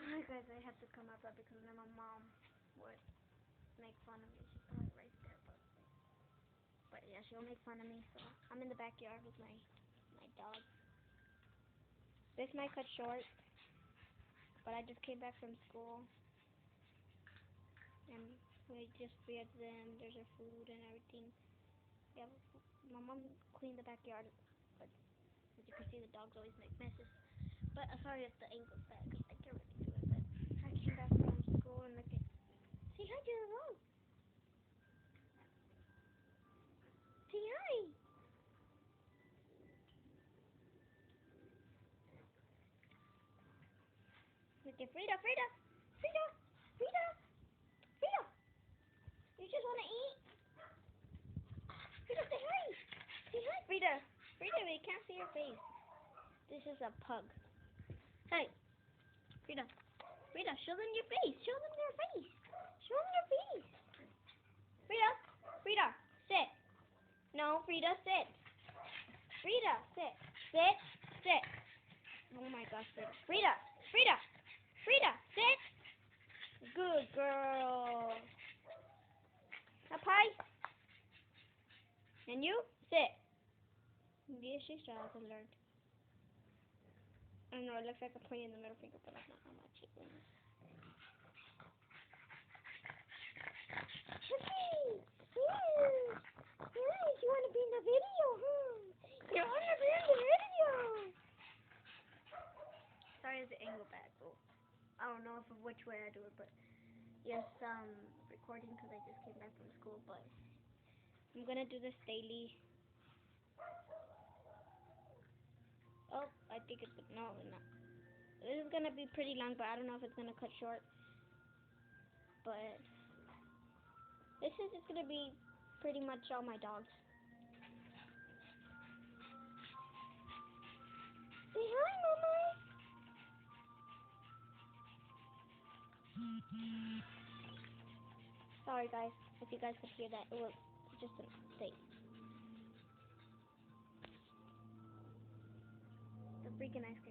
Hi guys, I had to come outside because then my mom would make fun of me. She's probably right there, but yeah, she'll make fun of me. So I'm in the backyard with my dog. This might cut short, but I just came back from school and we had them. There's our food and everything. Yeah, my mom cleaned the backyard, but as you can see, the dogs always make messes. But sorry if the angle's bad because I can't really do it. But I came back from school and look at. Say hi to the vlog. Say hi. Look at Frida, Frida, Frida, Frida, Frida. You just want to eat? Frida, say hi. Say hi, Frida. Frida, we can't see your face. This is a pug. Hey, Frida. Frida, show them your face. Show them their face. Show them your face. Frida, Frida, sit. No, Frida, sit. Frida, sit. Sit, sit. Oh my gosh, Frida. Frida, Frida, Frida, sit. Good girl. Up high. And you, sit. Yeah, she's trying to learn. I know, it looks like I'm pointing the middle finger, but that's not how much it is. Hey! Yes, you want to be in the video, huh? You want to be in the video! Sorry, the angle bad, so I don't know which way I do it, but yes, recording because I just came back from school, but I'm gonna do this daily. Oh, I think it's, no, not. This is gonna be pretty long, but I don't know if it's gonna cut short. But this is just gonna be pretty much all my dogs. Say hi, Mama. Sorry, guys, if you guys could hear that. It was just an update.